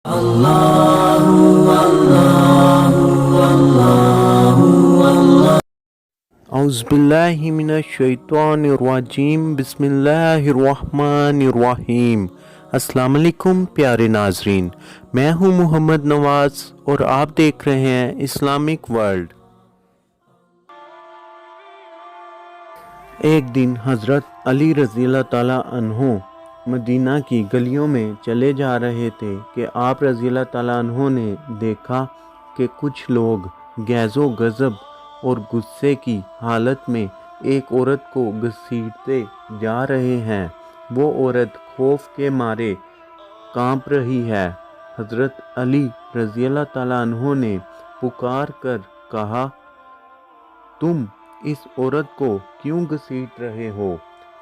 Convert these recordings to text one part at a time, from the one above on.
اعوذ من الشیطان الرجیم بسم اللہ الرحمن الرحیم۔ السلام علیکم پیارے ناظرین، میں ہوں محمد نواز اور آپ دیکھ رہے ہیں اسلامک ورلڈ۔ ایک دن حضرت علی رضی اللہ تعالیٰ عنہ مدینہ کی گلیوں میں چلے جا رہے تھے کہ آپ رضی اللہ تعالیٰ عنہ نے دیکھا کہ کچھ لوگ غیظ و غضب اور غصے کی حالت میں ایک عورت کو گھسیٹتے جا رہے ہیں۔ وہ عورت خوف کے مارے کانپ رہی ہے۔ حضرت علی رضی اللہ تعالیٰ عنہ نے پکار کر کہا، تم اس عورت کو کیوں گھسیٹ رہے ہو؟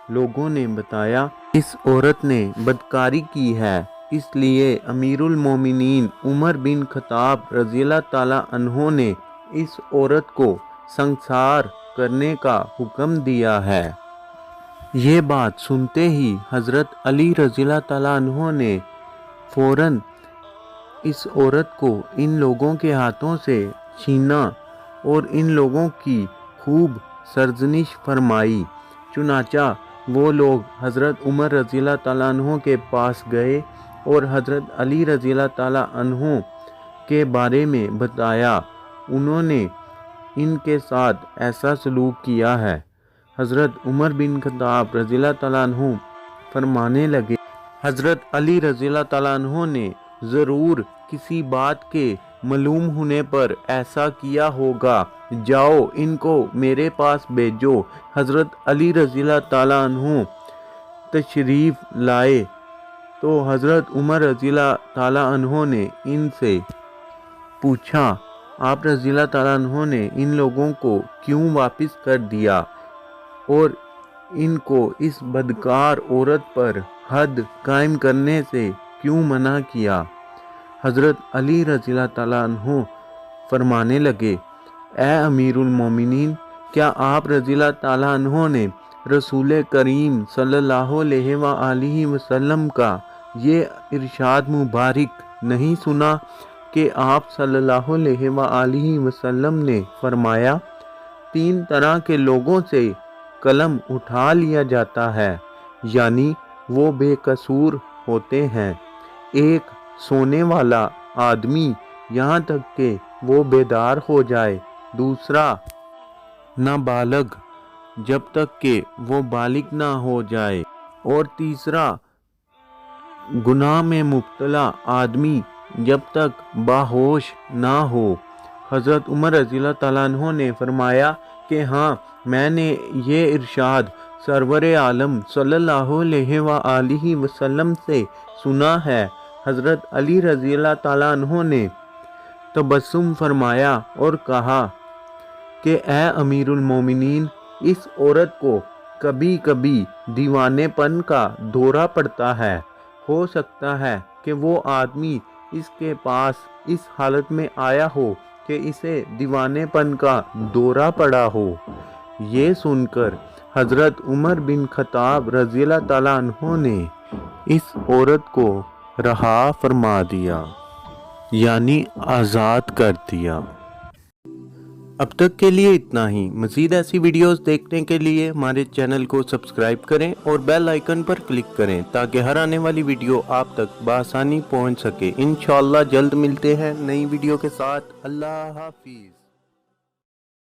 لوگوں نے بتایا، اس عورت نے بدکاری کی ہے، اس لیے امیر المومنین عمر بن خطاب رضی اللہ تعالیٰ عنہ نے اس عورت کو سنسار کرنے کا حکم دیا ہے۔ یہ بات سنتے ہی حضرت علی رضی اللہ تعالیٰ عنہ نے فوراً اس عورت کو ان لوگوں کے ہاتھوں سے چھینا اور ان لوگوں کی خوب سرزنش فرمائی۔ چنانچہ وہ لوگ حضرت عمر رضی اللہ تعالیٰ عنہ کے پاس گئے اور حضرت علی رضی اللہ تعالیٰ عنہ کے بارے میں بتایا۔ انہوں نے ان کے ساتھ ایسا سلوک کیا ہے۔ حضرت عمر بن خطاب رضی اللہ تعالیٰ عنہ فرمانے لگے، حضرت علی رضی اللہ تعالیٰ عنہ نے ضرور کسی بات کے معلوم ہونے پر ایسا کیا ہوگا، جاؤ ان کو میرے پاس بھیجو۔ حضرت علی رضی اللہ تعالیٰ عنہ تشریف لائے تو حضرت عمر رضی اللہ تعالیٰ عنہ نے ان سے پوچھا، آپ رضی اللہ تعالیٰ عنہ نے ان لوگوں کو کیوں واپس کر دیا اور ان کو اس بدکار عورت پر حد قائم کرنے سے کیوں منع کیا؟ حضرت علی رضی اللہ تعالیٰ عنہ فرمانے لگے، اے امیر المومنین، کیا آپ رضی اللہ تعالیٰ عنہ نے رسول کریم صلی اللہ علیہ وآلہ وسلم کا یہ ارشاد مبارک نہیں سنا کہ آپ صلی اللہ علیہ وآلہ وسلم نے فرمایا، تین طرح کے لوگوں سے قلم اٹھا لیا جاتا ہے، یعنی وہ بے قصور ہوتے ہیں۔ ایک سونے والا آدمی یہاں تک کہ وہ بیدار ہو جائے، دوسرا نابالغ جب تک کہ وہ بالغ نہ ہو جائے، اور تیسرا گناہ میں مبتلا آدمی جب تک باہوش نہ ہو۔ حضرت عمر رضی اللہ تعالیٰ عنہ نے فرمایا کہ ہاں، میں نے یہ ارشاد سرور عالم صلی اللہ علیہ وآلہ وسلم سے سنا ہے۔ حضرت علی رضی اللہ تعالیٰ عنہ نے تبسم فرمایا اور کہا کہ اے امیر المومنین، اس عورت کو کبھی کبھی دیوانے پن کا دورہ پڑتا ہے، ہو سکتا ہے کہ وہ آدمی اس کے پاس اس حالت میں آیا ہو کہ اسے دیوانے پن کا دورہ پڑا ہو۔ یہ سن کر حضرت عمر بن خطاب رضی اللہ تعالیٰ عنہ نے اس عورت کو رہا فرما دیا، یعنی آزاد کر دیا۔ اب تک کے لیے اتنا ہی۔ مزید ایسی ویڈیوز دیکھنے کے لیے ہمارے چینل کو سبسکرائب کریں اور بیل آئیکن پر کلک کریں تاکہ ہر آنے والی ویڈیو آپ تک بآسانی پہنچ سکے۔ انشاءاللہ جلد ملتے ہیں نئی ویڈیو کے ساتھ۔ اللہ حافظ۔